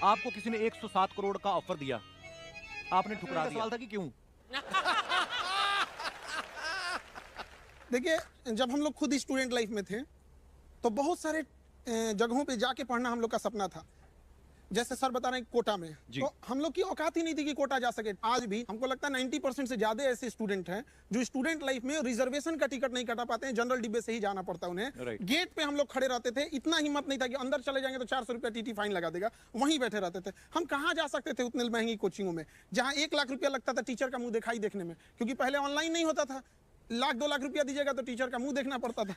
आपको किसी ने 107 करोड़ का ऑफर दिया, आपने ठुकरा दिया। सवाल था कि क्यों? देखिए, जब हम लोग खुद स्टूडेंट लाइफ में थे तो बहुत सारे जगहों पे जाके पढ़ना हम लोग का सपना था। जैसे सर बता रहे हैं कोटा में, तो हम लोग की औकात ही नहीं थी कि कोटा जा सके। आज भी हमको लगता है 90% से ज्यादा ऐसे स्टूडेंट हैं जो स्टूडेंट लाइफ में रिजर्वेशन का टिकट नहीं कटा पाते हैं, जनरल डिब्बे से ही जाना पड़ता है उन्हें। गेट पे हम लोग खड़े रहते थे, इतना हिम्मत नहीं था कि अंदर चले जाएंगे तो 400 रुपया टीटी फाइन लगा देगा, वहीं बैठे रहते थे। हम कहाँ जा सकते थे उतनी महंगी कोचिंगों में जहाँ 1 लाख रुपया लगता था टीचर का मुंह दिखाई देखने में, क्योंकि पहले ऑनलाइन नहीं होता था। 1-2 लाख रुपया दीजिएगा तो टीचर का मुंह देखना पड़ता था।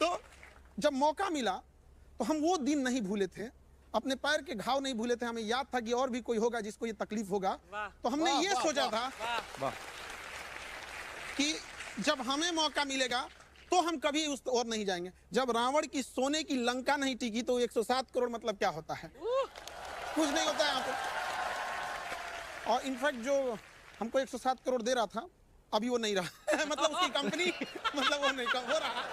तो जब मौका मिला तो हम वो दिन नहीं भूले थे, अपने पैर के घाव नहीं भूले थे। हमें याद था कि और भी कोई होगा जिसको ये तकलीफ होगा, तो हमने ये सोचा था कि जब हमें मौका मिलेगा तो हम कभी उस ओर नहीं जाएंगे। जब रावण की सोने की लंका नहीं टिकी तो 107 करोड़ मतलब क्या होता है? कुछ नहीं होता है यहाँ पे। और इनफैक्ट जो हमको 107 करोड़ दे रहा था अभी वो नहीं रहा। मतलब उसकी कंपनी, मतलब वो नहीं हो रहा।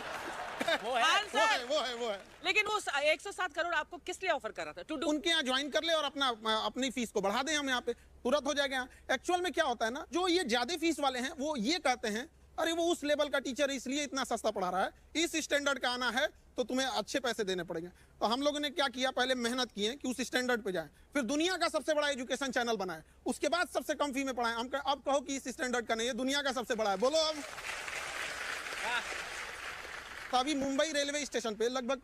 वो है। लेकिन वो 107 करोड़ आपको किस लिए ऑफर कर रहा था? उनके यहाँ ज्वाइन कर ले और अपनी फीस को बढ़ा दें, हम यहाँ पे तुरंत हो जाएगा। एक्चुअल में क्या होता है ना, जो ये ज्यादा फीस वाले हैं वो ये कहते हैं अरे वो उस लेवल का टीचर है इसलिए इतना सस्ता पढ़ा रहा है, इस स्टैंडर्ड का आना है तो तुम्हें अच्छे पैसे देने पड़ेंगे। तो हम लोगों ने क्या किया, पहले मेहनत की है कि उस स्टैंडर्ड पे जाए, फिर दुनिया का सबसे बड़ा एजुकेशन चैनल बनाए, उसके बाद सबसे कम फी में पढ़ाएं। हम अब कहो कि इस स्टैंडर्ड का नहीं है, दुनिया का सबसे बड़ा है, बोलो अब। तो अभी मुंबई रेलवे स्टेशन पे लगभग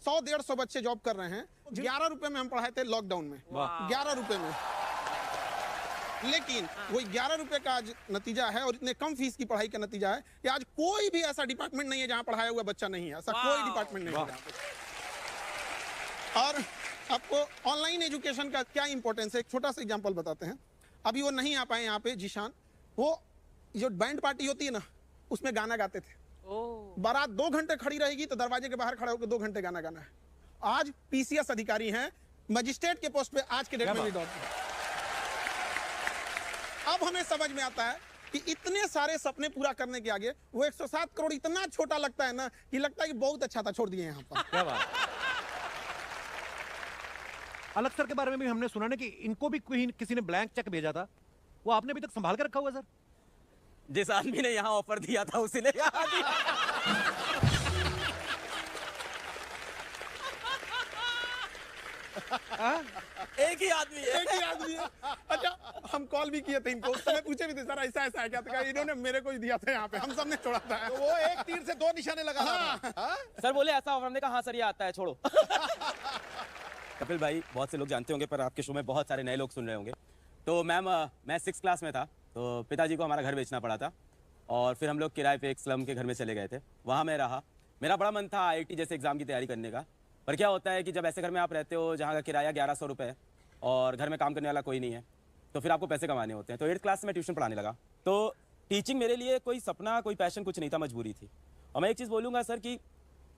100-150 बच्चे जॉब कर रहे हैं। 11 रुपए में हम पढ़ाए थे लॉकडाउन में, 11 रुपए में। लेकिन वो 11 रुपए का आज नतीजा है और इतने कम फीस की पढ़ाई का नतीजा है कि आज कोई भी ऐसा डिपार्टमेंट नहीं है जहां पढ़ाया हुआ बच्चा नहीं है। ऐसा कोई डिपार्टमेंट नहीं है। और आपको ऑनलाइन एजुकेशन का क्या इंपॉर्टेंस है, एक छोटा सा एग्जांपल बताते हैं। अभी वो नहीं आ पाए यहाँ पे जीशान, वो जो बैंड पार्टी होती है ना उसमें गाना गाते थे। बारात 2 घंटे खड़ी रहेगी तो दरवाजे के बाहर खड़ा होकर 2 घंटे गाना गाना है। आज पीसीएस अधिकारी हैं, मजिस्ट्रेट के पोस्ट पे आज के डेट में भी। अब हमें समझ में आता है कि इतने सारे सपने पूरा करने के आगे वो 107 करोड़ इतना छोटा लगता है ना कि लगता है कि बहुत अच्छा था, छोड़ दिए यहाँ पर। क्या बात। अलग सर के बारे में भी हमने सुना ना कि इनको भी किसी ने ब्लैंक चेक भेजा था, वो आपने अभी तक संभाल कर रखा हुआ? सर जिस आदमी ने यहाँ ऑफर दिया था उसी ने एक ही आदमी है। अच्छा, हम कॉल भी किए थे इनको, उस समय पूछे भी थे सर ऐसा ऐसा है क्या, तो इन्होंने मेरे को ही दिया था यहाँ पे, हम सब ने छोड़ा था। तो वो एक तीर से 2 निशाने लगा था। सर बोले ऐसा ऑफर, हमने कहा हाँ सर ये आता है, छोड़ो। कपिल भाई, बहुत से लोग जानते होंगे पर आपके शो में बहुत सारे नए लोग सुन रहे होंगे। तो मैम, मैं 6th क्लास में था तो पिताजी को हमारा घर बेचना पड़ा था और फिर हम लोग किराए पे एक स्लम के घर में चले गए थे। वहाँ मैं रहा, मेरा बड़ा मन था IIT जैसे एग्जाम की तैयारी करने का। पर क्या होता है कि जब ऐसे घर में आप रहते हो जहाँ का किराया 1100 रुपये है और घर में काम करने वाला कोई नहीं है, तो फिर आपको पैसे कमाने होते हैं। तो 8th क्लास में ट्यूशन पढ़ाने लगा। तो टीचिंग मेरे लिए कोई सपना, कोई पैशन कुछ नहीं था, मजबूरी थी। और मैं एक चीज़ बोलूँगा सर कि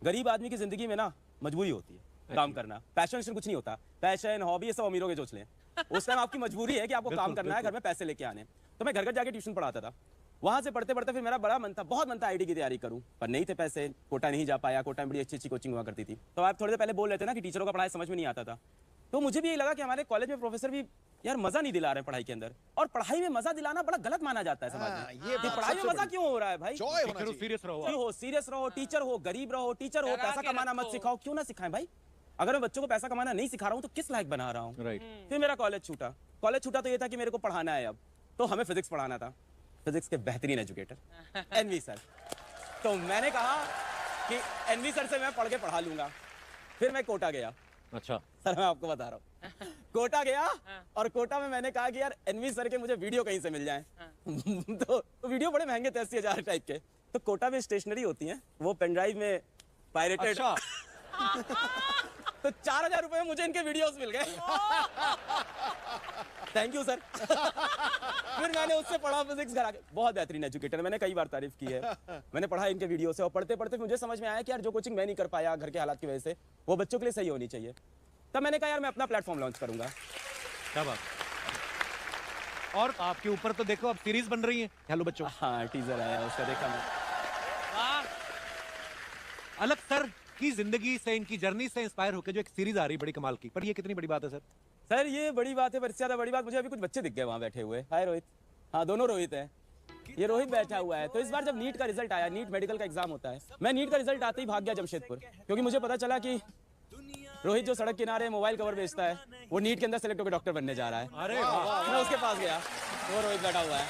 गरीब आदमी की ज़िंदगी में ना मजबूरी होती है काम करना। पैशन कुछ नहीं होता, पैशन हॉबी ये सब अमीरों के सोच लें। उस टाइम आपकी मजबूरी है कि आपको काम करना है, घर में पैसे लेके आने। तो मैं घर घर जाके ट्यूशन पढ़ाता था। वहाँ से पढ़ते पढ़ते फिर मेरा बड़ा मन था, बहुत मन था IIT की तैयारी करूँ, पर नहीं थे पैसे, कोटा नहीं जा पाया। कोटा में बड़ी अच्छी अच्छी कोचिंग हुआ करती थी। तो आप थोड़े देर पहले बोल रहे थे ना कि टीचरों का पढ़ाई समझ में नहीं आता था, तो मुझे भी ये लगा कि हमारे कॉलेज में प्रोफेसर भी यार मजा नहीं दिला रहे पढ़ाई के अंदर। और पढ़ाई में मजा दिलाना बड़ा गलत माना जाता है समाज में। ये पढ़ाई में मजा क्यों हो रहा है भाई? सीरियस रहो, टीचर हो, गरीब रहो, टीचर हो, पैसा कमाना मत सिखाओ। क्यों ना सिखाएं भाई? अगर मैं बच्चों को पैसा कमाना नहीं सिखा रहा हूँ तो किस लायक बना रहा हूँ? फिर मेरा कॉलेज छूटा। तो ये था कि मेरे को पढ़ाना है अब, तो हमें फिजिक्स पढ़ाना था। फिजिक्स के बेहतरीन एजुकेटर NV सर। तो मैंने कहा कि NV सर से मैं पढ़ के पढ़ा लूंगा। फिर मैं कोटा गया। अच्छा सर, मैं आपको बता रहा हूँ, कोटा गया और कोटा में मैंने कहा कि यार NV सर के मुझे वीडियो कहीं से मिल जाए। तो वीडियो बड़े महंगे थे, 80,000 टाइप के। तो कोटा में स्टेशनरी होती है, वो पेन ड्राइव में पायरेटेड। तो 4,000 रुपए में मुझे इनके वीडियोस मिल गए। Thank you sir. फिर मैंने उससे पढ़ा फिजिक्स घर आके। बहुत बेहतरीन एजुकेटर, मैंने कई बार तारीफ की है। मैंने पढ़ा इनके वीडियो से और पढ़ते पढ़ते मुझे समझ में आया कि यार जो कोचिंग मैं नहीं कर पाया घर के हालात की वजह से, वो बच्चों के लिए सही होनी चाहिए। तब मैंने कहा यार मैं अपना प्लेटफॉर्म लॉन्च करूंगा। क्या बात। और आपके ऊपर तो देखो अब सीरीज बन रही है हेलो बच्चों। हाँ, टीजर आया उसका, देखा मैं। अलग सर इनकी जिंदगी से, इनकी जर्नी से इंस्पायर होकर जो एक सीरीज आ रही है बड़ी कमाल की, पर ये कितनी बड़ी बात है सर? सर ये बड़ी बात है, पर इससे ज्यादा बड़ी बात मुझे अभी कुछ बच्चे दिख गए वहाँ बैठे हुए। हाय रोहित। हाँ दोनों रोहित हैं। ये रोहित बैठा हुआ है। तो इस बार जब नीट का रिजल्ट आया, नीट मेडिकल का एग्जाम होता है, मैं नीट का रिजल्ट आते ही भाग गया जमशेदपुर, क्योंकि मुझे पता चला कि रोहित जो सड़क किनारे मोबाइल कवर बेचता है, वो नीट के अंदर सेलेक्ट होकर डॉक्टर बनने जा रहा है। अरे वाह, मैं उसके पास गया, वो रोहित बैठा हुआ है।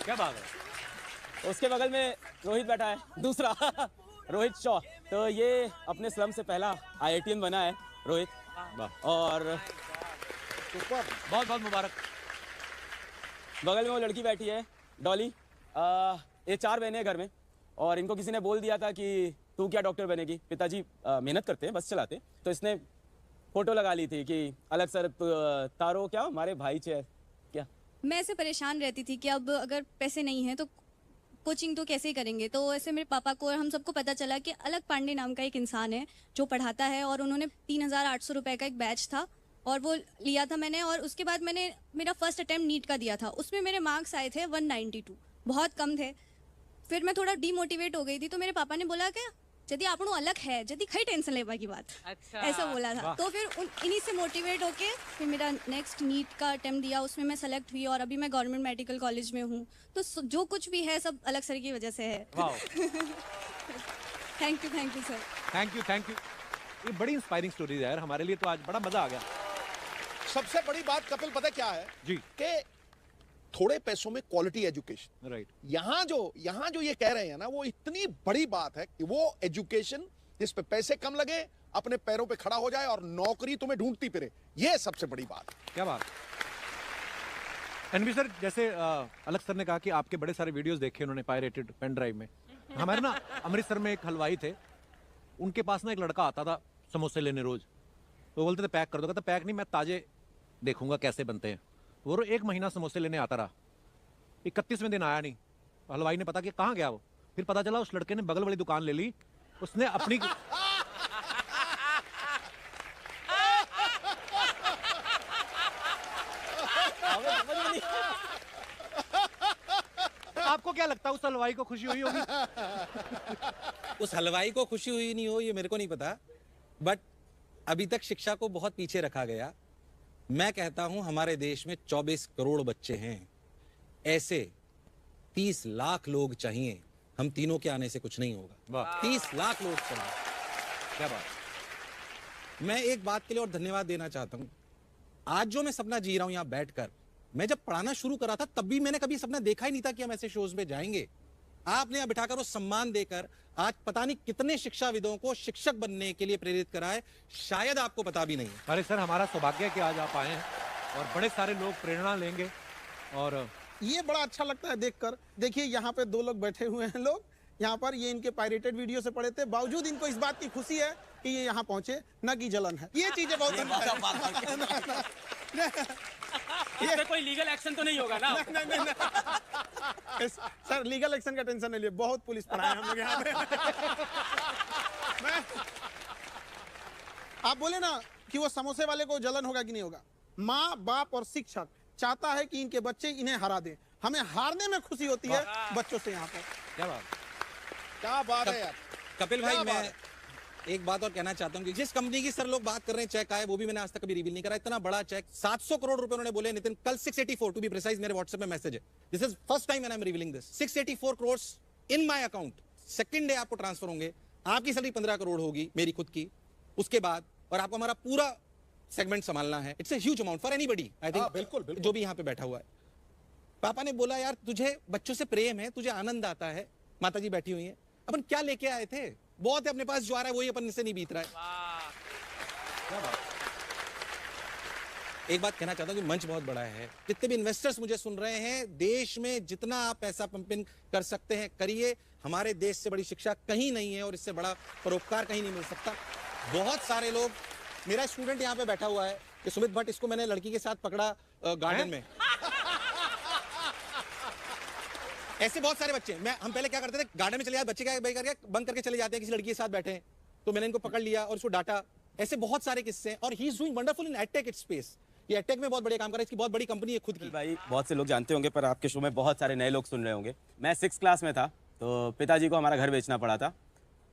क्या बात है। उसके बगल में रोहित बैठा है दूसरा रोहित शॉ। तो ये अपने स्लम से पहला IITian बना है रोहित, और बहुत बहुत मुबारक। बगल में वो लड़की बैठी है डॉली। ये 4 बहनें हैं घर में, और इनको किसी ने बोल दिया था कि तू क्या डॉक्टर बनेगी। पिताजी मेहनत करते हैं, बस चलाते, तो इसने फोटो लगा ली थी कि अलग सर तारो क्या हमारे भाई छे क्या। मैं ऐसे परेशान रहती थी कि अब अगर पैसे नहीं हैं तो कोचिंग तो कैसे ही करेंगे। तो ऐसे मेरे पापा को और हम सबको पता चला कि अलग पांडे नाम का एक इंसान है जो पढ़ाता है, और उन्होंने 3,800 रुपये का एक बैच था और वो लिया था मैंने। और उसके बाद मैंने मेरा फर्स्ट अटेम्प्ट नीट का दिया था, उसमें मेरे मार्क्स आए थे 192, बहुत कम थे। फिर मैं थोड़ा डीमोटिवेट हो गई थी, तो मेरे पापा ने बोला कि यदि आपको अलग है, यदि खई टेंशन लेवा की बात, अच्छा। ऐसा बोला था। तो फिर इन्हीं से मोटिवेट होके फिर मेरा नेक्स्ट नीट का अटेम्प्ट दिया, उसमें मैं सेलेक्ट हुई और अभी मैं गवर्नमेंट मेडिकल कॉलेज में हूँ। तो जो कुछ भी है सब अलग सर की वजह से है। Thank you sir. Thank you. ये बड़ी इंस्पायरिंग स्टोरी है यार, हमारे लिए तो आज बड़ा मजा आ गया। सबसे बड़ी बात कपिल पता है क्या है जी। कि थोड़े पैसों में क्वालिटी एजुकेशन। राइट। यहाँ जो ये कह रहे हैं ना, वो इतनी बड़ी बात है कि वो एजुकेशन जिस पे पैसे कम लगे, अपने पैरों पे खड़ा हो जाए और नौकरी तुम्हें ढूंढती फिरे, ये सबसे बड़ी बात है। क्या बात। एनवी सर, जैसे अलग सर ने कहा कि आपके बड़े सारे वीडियोस देखे उन्होंने पायरेटेड पेन ड्राइव में। हमारे ना अमृतसर में एक हलवाई थे, उनके पास ना एक लड़का आता था समोसे लेने रोज। तो बोलते थे पैक कर दो, कहता पैक नहीं, मैं ताजे देखूंगा कैसे बनते हैं। वो 1 महीना समोसे लेने आता रहा, 31वें दिन आया नहीं। हलवाई ने पता कि कहाँ गया वो, फिर पता चला उस लड़के ने बगल वाली दुकान ले ली, उसने अपनी आपको क्या लगता है उस हलवाई को खुशी हुई होगी? उस हलवाई को खुशी हुई नहीं हो ये मेरे को नहीं पता, बट अभी तक शिक्षा को बहुत पीछे रखा गया। मैं कहता हूं हमारे देश में 24 करोड़ बच्चे हैं, ऐसे 30 लाख लोग चाहिए। हम तीनों के आने से कुछ नहीं होगा। वाह। 30 लाख लोग चाहिए। क्या बात। मैं एक बात के लिए और धन्यवाद देना चाहता हूं। आज जो मैं सपना जी रहा हूं यहां बैठकर, मैं जब पढ़ाना शुरू करा था तब भी मैंने कभी सपना देखा ही नहीं था कि हम ऐसे शोज में जाएंगे। आपने यहां बिठाकर वो सम्मान देकर आज पता नहीं कितने शिक्षाविदों को शिक्षक बनने के लिए प्रेरित करा है, शायद आपको पता भी नहीं है। अरे सर, हमारा सौभाग्य है कि आज आप आए हैं और बड़े सारे लोग प्रेरणा लेंगे। और ये बड़ा अच्छा लगता है देखकर। देखिए यहाँ पे 2 लोग बैठे हुए हैं लोग, यहाँ पर ये इनके पायरेटेड वीडियो से पढ़े थे, बावजूद इनको इस बात की खुशी है कि ये यहाँ पहुंचे, न कि जलन है। ये चीजें बहुत इस पे कोई लीगल एक्शन तो नहीं होगा ना? नहीं। सर लीगल एक्शन का टेंशन नहीं लिए, बहुत पुलिस पड़ा है हम लोग यहाँ पे। आप बोले ना कि वो समोसे वाले को जलन होगा कि नहीं होगा। माँ बाप और शिक्षक चाहता है कि इनके बच्चे इन्हें हरा दें, हमें हारने में खुशी होती है बच्चों से। यहाँ पर क्या बात। क्या बात है यार। कपिल भाई, क्या मैं बात एक बात और कहना चाहता हूं कि जिस कंपनी की सर लोग बात कर रहे हैं चेक आए, वो भी मैंने आज तक कभी रिवील नहीं करा। इतना बड़ा चेक 700 करोड़ रुपए उन्होंने बोले नितिन, कल 684 टू बी प्रिसाइज मेरे व्हाट्सएप में मैसेज है। This is first time when I am revealing this. 684 crore in my account. Second day आपको ट्रांसफर होंगे, आपकी सैलरी 15 करोड़ होगी मेरी खुद की, उसके बाद और आपको हमारा पूरा सेगमेंट संभालना है। It's a huge amount for anybody, I think. बिल्कुल, बिल्कुल। जो भी यहाँ पे बैठा हुआ है। पापा ने बोला यार तुझे बच्चों से प्रेम है, तुझे आनंद आता है। माताजी बैठी हुई है, अपन क्या लेके आए थे, बहुत है अपने पास, जो आ रहा है वही अपन से नहीं बीत रहा है। एक बात कहना चाहता हूं कि मंच बहुत बड़ा है। जितने भी इन्वेस्टर्स मुझे सुन रहे हैं, देश में जितना आप पैसा पंपिंग कर सकते हैं करिए। हमारे देश से बड़ी शिक्षा कहीं नहीं है और इससे बड़ा परोपकार कहीं नहीं मिल सकता। बहुत सारे लोग, मेरा स्टूडेंट यहाँ पे बैठा हुआ है कि सुमित भट्ट, इसको मैंने लड़की के साथ पकड़ा गार्डन में। ऐसे बहुत सारे बच्चे, हम पहले क्या करते थे, गार्डन में चले जाते, बच्चे क्या करके बंक करके चले जाते हैं, किसी लड़की के साथ बैठे हैं, तो मैंने इनको पकड़ लिया और उसको डांटा। ऐसे बहुत सारे किस्से हैं और he is doing wonderful in edtech space. ये एडटेक में बहुत बड़े काम कर रहा है, इसकी बहुत बड़ी कंपनी है खुद की। भाई बहुत से लोग जानते होंगे, पर आपके शो में बहुत सारे नए लोग सुन रहे होंगे। मैं 6th क्लास में था, तो पिताजी को हमारा घर बेचना पड़ा था,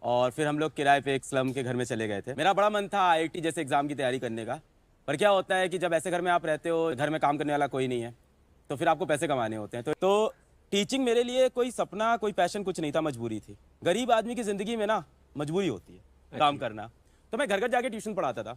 और फिर हम लोग किराए पे एक स्लम के घर में चले गए थे। मेरा बड़ा मन था आईआईटी जैसे एग्जाम की तैयारी करने का, पर क्या होता है कि जब ऐसे घर में आप रहते हो, घर में काम करने वाला कोई नहीं है, तो फिर आपको पैसे कमाने होते हैं। तो टीचिंग मेरे लिए कोई सपना, कोई पैशन कुछ नहीं था, मजबूरी थी। गरीब आदमी की जिंदगी में ना मजबूरी होती है काम करना। तो मैं घर घर जाके ट्यूशन पढ़ाता था।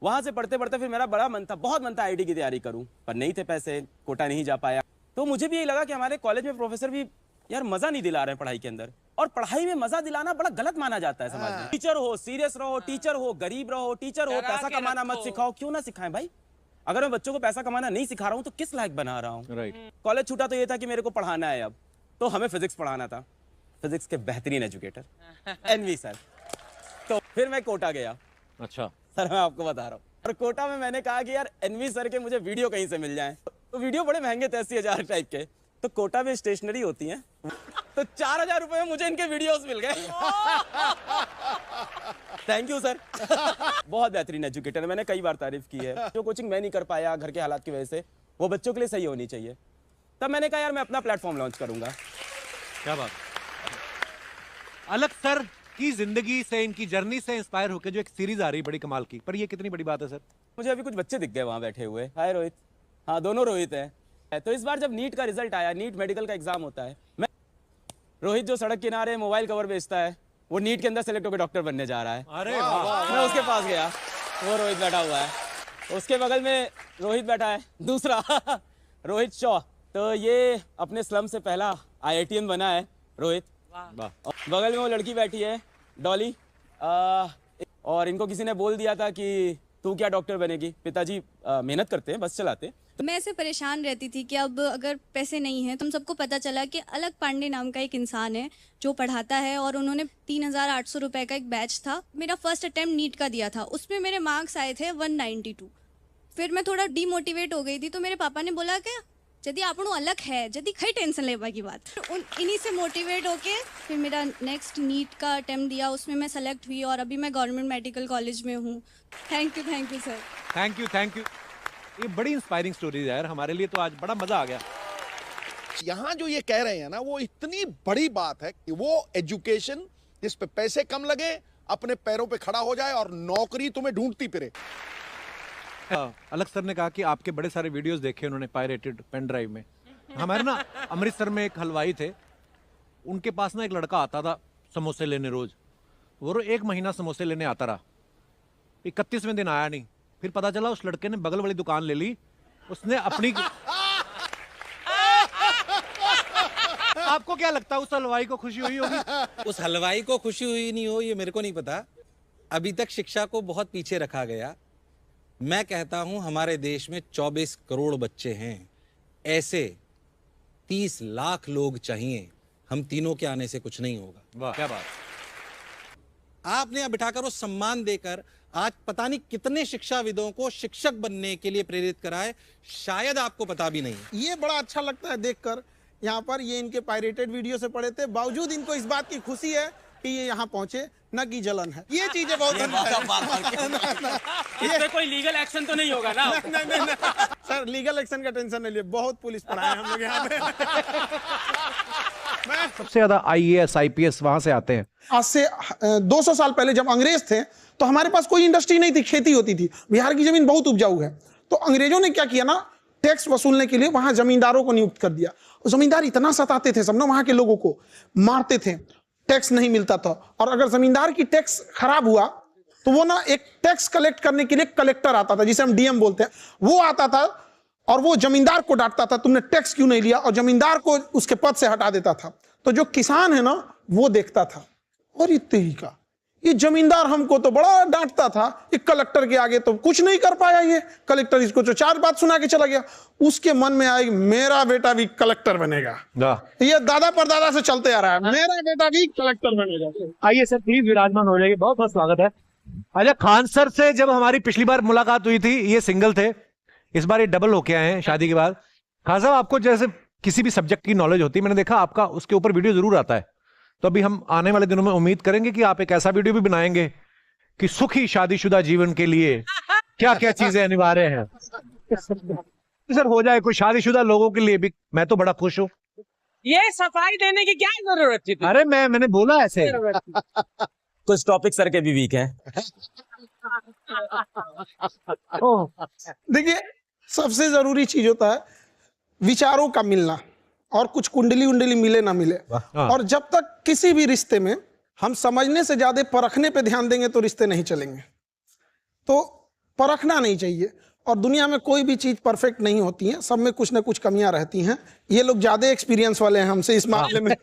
वहां से पढ़ते पढ़ते फिर मेरा बड़ा मन था, बहुत मन था आईआईटी की तैयारी करूं, पर नहीं थे पैसे, कोटा नहीं जा पाया। तो मुझे भी यही लगा कि हमारे कॉलेज में प्रोफेसर भी यार मजा नहीं दिला रहे हैं पढ़ाई के अंदर, और पढ़ाई में मजा दिलाना बड़ा गलत माना जाता है समाज में। टीचर हो सीरियस रहो, टीचर हो गरीब रहो, टीचर हो पैसा कमाना मत सिखाओ। क्यों ना सिखाएं भाई? अगर मैं बच्चों को पैसा कमाना नहीं सिखा रहा हूँ तो किस लायक बना रहा हूँ? राइट। कॉलेज छूटा तो ये था कि मेरे को पढ़ाना है अब, तो हमें फिजिक्स पढ़ाना था। फिजिक्स के बेहतरीन एजुकेटर एनवी सर। तो फिर मैं कोटा गया। अच्छा सर मैं आपको बता रहा हूँ, और कोटा में मैंने कहा कि यार एनवी सर के मुझे वीडियो कहीं से मिल जाए। तो वीडियो बड़े महंगे थे, 80,000 टाइप के। तो कोटा में स्टेशनरी होती है, तो 4,000 रुपए में मुझे इनके वीडियोस मिल गए। Thank you sir. बहुत बेहतरीन एजुकेटर है, मैंने कई बार तारीफ की है। जो कोचिंग मैं नहीं कर पाया घर के हालात की वजह से, वो बच्चों के लिए सही होनी चाहिए। तब मैंने कहा यार मैं अपना प्लेटफॉर्म लॉन्च करूंगा। क्या बात। अलग सर की जिंदगी से, इनकी जर्नी से इंस्पायर होकर जो एक सीरीज आ रही है बड़ी कमाल की, पर ये कितनी बड़ी बात है सर? मुझे अभी कुछ बच्चे दिख गए वहां बैठे हुए। हाय रोहित। हाँ दोनों रोहित हैं। तो इस बार जब नीट का रिजल्ट आया, नीट मेडिकल का एग्जाम होता है, मैं रोहित जो सड़क किनारे मोबाइल कवर बेचता है, वो नीट के अंदर सेलेक्ट होकर डॉक्टर बनने जा रहा है। अरे वाह। मैं उसके पास गया, वो रोहित बैठा हुआ है। उसके बगल में रोहित बैठा है दूसरा रोहित शॉ। तो ये अपने स्लम से पहला IITian बना है रोहित। बगल में वो लड़की बैठी है डॉली, और इनको किसी ने बोल दिया था कि तू क्या डॉक्टर बनेगी। पिताजी मेहनत करते हैं, बस चलाते। मैं ऐसे परेशान रहती थी कि अब अगर पैसे नहीं हैं, तो हम सबको पता चला कि अलग पांडे नाम का एक इंसान है जो पढ़ाता है, और उन्होंने 3,800 रुपए का एक बैच था। मेरा फर्स्ट अटेम्प्ट नीट का दिया था, उसमें मेरे मार्क्स आए थे 192। फिर मैं थोड़ा डीमोटिवेट हो गई थी, तो मेरे पापा ने बोला कि यदि आप अलग है, यदि खई टेंशन लेवा की बात। इन्हीं से मोटिवेट होके फिर मेरा नेक्स्ट नीट का अटेम्प्ट दिया, उसमें मैं सेलेक्ट हुई, और अभी मैं गवर्नमेंट मेडिकल कॉलेज में हूँ। Thank you sir. Thank you. ये बड़ी इंस्पायरिंग स्टोरी है यार, हमारे लिए तो आज बड़ा मजा आ गया। यहाँ जो ये कह रहे हैं ना, वो इतनी बड़ी बात है कि वो एजुकेशन जिस पे पैसे कम लगे, अपने पैरों पे खड़ा हो जाए और नौकरी तुम्हें ढूंढती फिरे। अलग सर ने कहा कि आपके बड़े सारे वीडियोस देखे उन्होंने पायरेटेड पेन ड्राइव में। हमारे ना अमृतसर में एक हलवाई थे, उनके पास ना एक लड़का आता था समोसे लेने रोज। वो 1 महीना समोसे लेने आता रहा, 31वें दिन आया नहीं। फिर पता चला उस लड़के ने बगल वाली दुकान ले ली, उसने अपनी आपको क्या लगता है उस हलवाई को खुशी हुई होगी? उस हलवाई को खुशी हुई नहीं हो ये मेरे को नहीं पता। अभी तक शिक्षा को बहुत पीछे रखा गया। मैं कहता हूं हमारे देश में 24 करोड़ बच्चे हैं, ऐसे 30 लाख लोग चाहिए। हम तीनों के आने से कुछ नहीं होगा। वाह क्या बात। आपने यहाँ बिठाकर वो सम्मान देकर आज पता नहीं कितने शिक्षाविदों को शिक्षक बनने के लिए प्रेरित करा है, शायद आपको पता भी नहीं। ये बड़ा अच्छा लगता है देखकर। यहाँ पर ये इनके पायरेटेड वीडियो से पढ़े थे, बावजूद इनको इस बात की खुशी है कि ये यहाँ पहुंचे, न कि जलन है। ये चीजें बहुत इसमें कोई लीगल एक्शन तो नहीं होगा ना? नहीं। सर लीगल एक्शन का टेंशन नहीं लिए, बहुत पुलिस पड़ा है हम लोग यहाँ पे। सबसे ज्यादा IAS IPS वहां से आते हैं। आज से 200 साल पहले जब अंग्रेज थे, तो हमारे पास कोई इंडस्ट्री नहीं थी, खेती होती थी। बिहार की जमीन बहुत उपजाऊ है, तो अंग्रेजों ने क्या किया ना, टैक्स वसूलने के लिए वहां जमींदारों को नियुक्त कर दिया। जमींदार इतना सताते थे सब ना, वहां के लोगों को मारते थे, टैक्स नहीं मिलता था। और अगर जमींदार की टैक्स खराब हुआ तो वो ना एक टैक्स कलेक्ट करने के लिए कलेक्टर आता था, जिसे हम DM बोलते हैं, वो आता था और वो जमींदार को डांटता था, तुमने टैक्स क्यों नहीं लिया, और जमींदार को उसके पद से हटा देता था। तो जो किसान है ना, वो देखता था और ये जमींदार हमको तो बड़ा डांटता था, ये कलेक्टर के आगे तो कुछ नहीं कर पाया, ये कलेक्टर इसको तो 4 बात सुना के चला गया। उसके मन में आई मेरा बेटा भी कलेक्टर बनेगा। ये दादा परदादा से चलते आ रहा है, मेरा बेटा भी कलेक्टर बनेगा। आइए सर प्लीज विराजमान हो जाइए, बहुत बहुत स्वागत है। अच्छा खान सर से जब हमारी पिछली बार मुलाकात हुई थी, ये सिंगल थे, इस बार ये डबल होके आए हैं शादी के बाद। खान साहब आपको जैसे किसी भी सब्जेक्ट की नॉलेज होती है, मैंने देखा आपका उसके ऊपर वीडियो जरूर आता है, तो अभी हम आने वाले दिनों में उम्मीद करेंगे कि आप एक ऐसा वीडियो भी बनाएंगे कि सुखी शादीशुदा जीवन के लिए क्या क्या चीजें अनिवार्य हैं। सर हो जाए कोई शादीशुदा लोगों के लिए भी, मैं तो बड़ा खुश हूँ। ये सफाई देने की क्या जरूरत थी? अरे मैंने बोला ऐसे। कुछ टॉपिक सर के भी वीक हैं। देखिए, सबसे जरूरी चीज होता है विचारों का मिलना, और कुछ कुंडली उंडली मिले ना मिले। और जब तक किसी भी रिश्ते में हम समझने से ज्यादा परखने पे ध्यान देंगे तो रिश्ते नहीं चलेंगे। तो परखना नहीं चाहिए, और दुनिया में कोई भी चीज परफेक्ट नहीं होती है, सब में कुछ ना कुछ कमियां रहती हैं। ये लोग ज्यादा एक्सपीरियंस वाले हैं हमसे इस मामले में।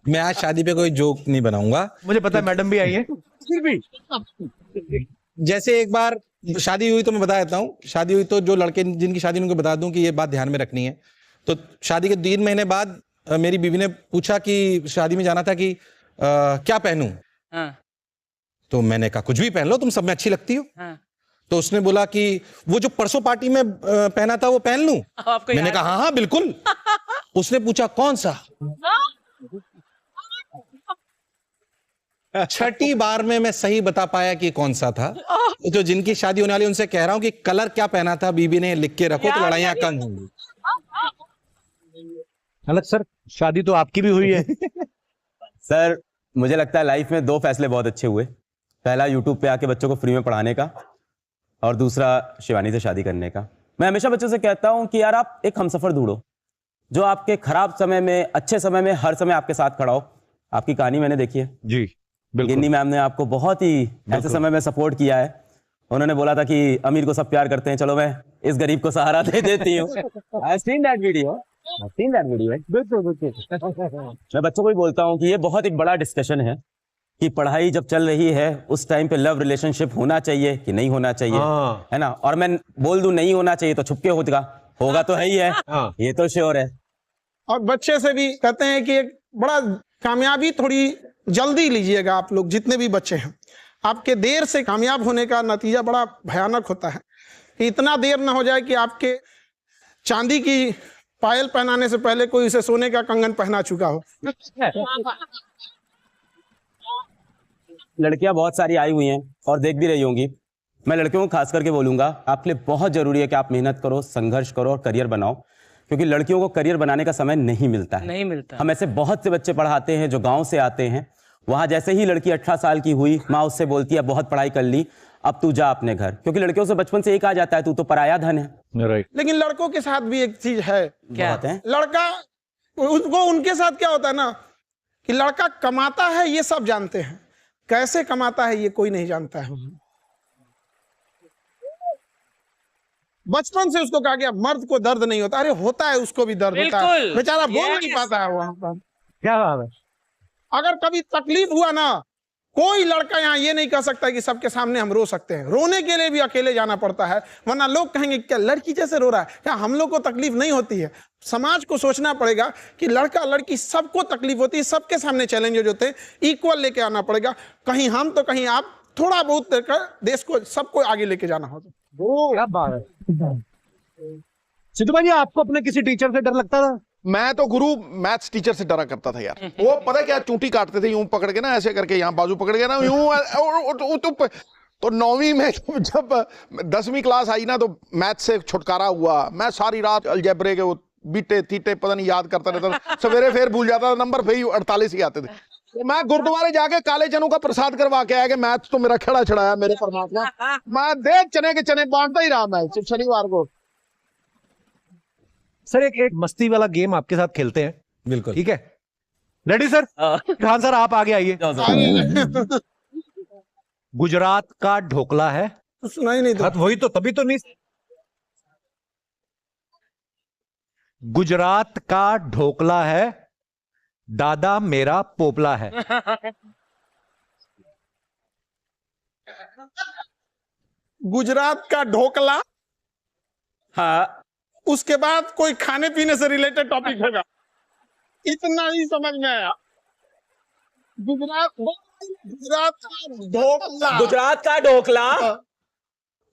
मैं आज शादी पे कोई जोक नहीं बनाऊंगा। मुझे पता है मैडम भी आई है, फिर भी जैसे एक बार शादी हुई तो मैं बता देता हूँ, शादी हुई तो जो लड़के जिनकी शादी उनको बता दूं कि ये बात ध्यान में रखनी है। तो शादी के 3 महीने बाद मेरी बीवी ने पूछा कि शादी में जाना था कि क्या पहनूं। हाँ, तो मैंने कहा कुछ भी पहन लो, तुम सब में अच्छी लगती हो। हाँ। तो उसने बोला कि वो जो परसों पार्टी में पहना था वो पहन लूं। आपको मैंने याद कहा हाँ हाँ बिल्कुल। उसने पूछा कौन सा। छठी बार में मैं सही बता पाया कि कौन सा था। जो जिनकी शादी होने वाली उनसे कह रहा हूं कि कलर क्या पहना था, बीबी ने लिख के रखो तो लड़ाइयां कम होंगी। अलग सर, शादी तो आपकी भी हुई है। सर मुझे लगता है लाइफ में 2 फैसले बहुत अच्छे हुए। पहला यूट्यूब पे आके बच्चों को फ्री में पढ़ाने का, और दूसरा शिवानी से शादी करने का। मैं हमेशा बच्चों से कहता हूं कि यार आप एक हमसफर ढूंढो जो आपके खराब समय में, अच्छे समय में, हर समय आपके साथ खड़ा हो। आपकी कहानी मैंने देखी है जी बिल्कुल। गिन्नी मैम ने आपको बहुत ही ऐसे समय में सपोर्ट किया है। उन्होंने बोला था कि अमीर को सब प्यार करते हैं, चलो मैं इस गरीब को सहारा दे देती हूँ। I've seen that video. I've seen that video. मैं बच्चों को भी बोलता हूँ कि ये बहुत एक बड़ा डिस्कशन है कि पढ़ाई जब चल रही है उस टाइम पे लव रिलेशनशिप होना चाहिए कि नहीं होना चाहिए, है ना। और मैं बोल दूं नहीं होना चाहिए तो छुपके होगा तो है ही है, ये तो श्योर है। और बच्चे से भी कहते हैं कि एक बड़ा कामयाबी थोड़ी जल्दी लीजिएगा। आप लोग जितने भी बच्चे हैं, आपके देर से कामयाब होने का नतीजा बड़ा भयानक होता है। कि इतना देर ना हो जाए कि आपके चांदी की पायल पहनाने से पहले कोई उसे सोने का कंगन पहना चुका हो। लड़कियां बहुत सारी आई हुई हैं और देख भी रही होंगी। मैं लड़कियों को खास करके बोलूंगा, आपके लिए बहुत जरूरी है कि आप मेहनत करो, संघर्ष करो और करियर बनाओ, क्योंकि लड़कियों को करियर बनाने का समय नहीं मिलता है। नहीं मिलता। हम ऐसे बहुत से बच्चे पढ़ाते हैं जो गांव से आते हैं, वहां जैसे ही लड़की 18 साल की हुई, माँ उससे बोलती है बहुत पढ़ाई कर ली, अब तू जा अपने घर, क्योंकि लड़कियों से बचपन से एक आ जाता है तू तो पराया धन है। राइट। लेकिन लड़कों के साथ भी एक चीज है। क्या है? लड़का, उसको उनके साथ क्या होता है ना कि लड़का कमाता है ये सब जानते हैं, कैसे कमाता है ये कोई नहीं जानता है। बचपन से उसको कहा गया मर्द को दर्द नहीं होता। अरे होता है, उसको भी दर्द होता है, बिल्कुल। बेचारा बोल Yes. नहीं पाता है वहां पर। क्या बात है। अगर कभी तकलीफ हुआ ना, कोई लड़का यहाँ ये नहीं कह सकता कि सबके सामने हम रो सकते हैं। रोने के लिए भी अकेले जाना पड़ता है, वरना लोग कहेंगे क्या लड़की जैसे रो रहा है, क्या हम लोग को तकलीफ नहीं होती है। समाज को सोचना पड़ेगा कि लड़का लड़की सबको तकलीफ होती है, सबके सामने चैलेंजेस होते हैं, इक्वल लेके आना पड़ेगा। कहीं हम तो कहीं आप, थोड़ा बहुत देकर देश को, सबको आगे लेके जाना होगा। क्या बात है। सिद्धू भाई, आपको अपने किसी टीचर से डर लगता था? मैं तो गुरु मैथ्स टीचर से डरा करता था यार। वो पता है क्या, चूंटी काटते थे यूं पकड़ के ना, ऐसे करके यहाँ बाजू पकड़ के ना यूं। तो 9वीं में जब 10वीं क्लास आई ना, तो मैथ्स से छुटकारा हुआ। मैं सारी रात अलजेब्रे के वो बीटे तीटे पता नहीं याद करता रहता था, सवेरे फिर भूल जाता था, नंबर फिर 48 ही आते थे। तो मैं गुरुद्वारे जाके काले चनों का प्रसाद करवा के आया कि मैथ्स तो मेरा खड़ा छड़ाया मेरे परमात्मा। मैं दे चने के चने बांटता ही रहा मैं शनिवार को। सर एक मस्ती वाला गेम आपके साथ खेलते हैं। बिल्कुल। ठीक है, रेडी सर? खान सर आप आगे आइए। गुजरात का ढोकला है। सुना ही नहीं था। वही तो, तभी तो नहीं। गुजरात का ढोकला है, दादा मेरा पोपला है। गुजरात का ढोकला, हाँ, उसके बाद कोई खाने पीने से रिलेटेड टॉपिक होगा, इतना ही समझ में आया। गुजरात का ढोकला, गुजरात का ढोकला,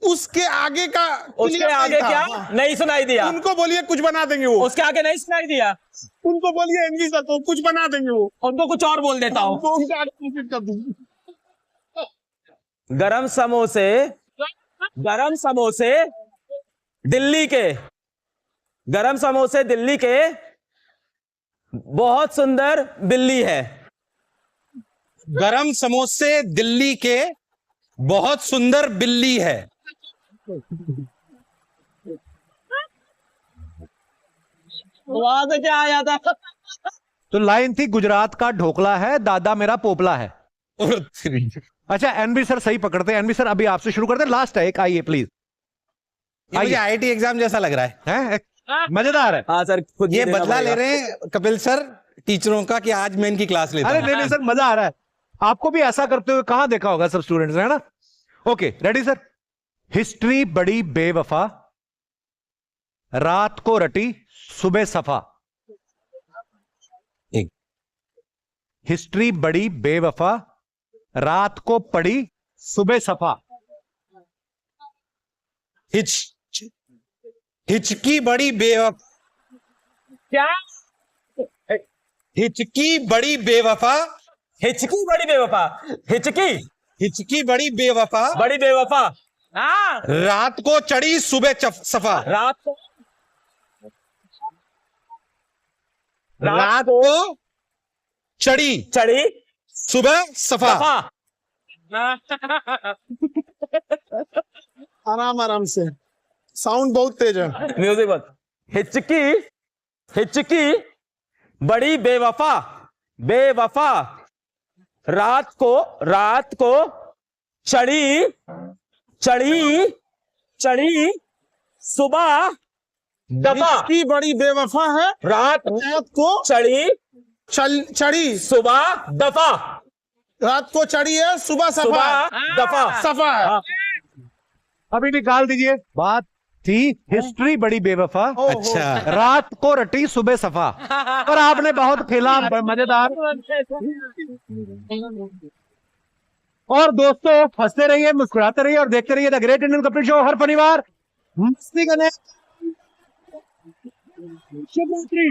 उसके आगे का उसके clear आगे नहीं था। क्या हाँ। नहीं सुनाई दिया? उनको बोलिए कुछ बना देंगे वो। उसके आगे नहीं सुनाई दिया? उनको बोलिए एनजी सर तो कुछ बना देंगे वो। उनको कुछ और बोल देता हूँ। उनको उनके आगे repeat कर दूंगी। गरम समोसे दिल्ली के, गरम समोसे दिल्ली के, बहुत सुंदर बिल्ली है। गरम समोसे दिल्ली के बहुत सुंदर बिल्ली है। वहां से क्या आया था? तो लाइन थी, गुजरात का ढोकला है, दादा मेरा पोपला है। अच्छा एनबी सर सही पकड़ते हैं। एनबी सर अभी आपसे शुरू करते हैं, लास्ट है एक, आइए प्लीज। ये मुझे आईआईटी एग्जाम जैसा लग रहा है। मजेदार है। हाँ सर, खुद ये देना बदला पड़ेगा। ले रहे हैं कपिल सर टीचरों का कि आज मैं इनकी क्लास लेता अरे हूं। नहीं सर, मजा आ रहा है। आपको भी ऐसा करते हुए कहां देखा होगा सब स्टूडेंट्स ने, है ना? Okay ready sir. हिस्ट्री बड़ी बेवफा, रात को रटी सुबह सफा। एक हिस्ट्री बड़ी बेवफा, रात को पड़ी सुबह सफा। हिचकी बड़ी बेवफा, क्या? हिचकी बड़ी बेवफा, हिचकी बड़ी बेवफा, हिचकी हिचकी बड़ी बेवफा, बड़ी बेवफा। हाँ, रात को चढ़ी सुबह सफा। रात को रात को चढ़ी चढ़ी सुबह सफा। सफा। आराम आराम से, साउंड बहुत तेज है। म्यूजिक बस। हिचकी, हिचकी बड़ी बेवफा, बेवफा रात को चढ़ी, चढ़ी, चढ़ी सुबह दफा। की बड़ी बेवफा है, रात रात को चढ़ी, चढ़ी, सुबह दफा। रात को चढ़ी है, सुबह सफा सुबह दफा। सफा है। अभी निकाल दीजिए। बात थी हिस्ट्री बड़ी बेवफा, अच्छा रात को रटी सुबह सफा। और आपने बहुत खेला, मजेदार। और दोस्तों फंसते रहिए, मुस्कुराते रहिए और देखते रहिए the great Indian Kapil show हर शनिवार। मस्ती करने। शुभ रात्रि।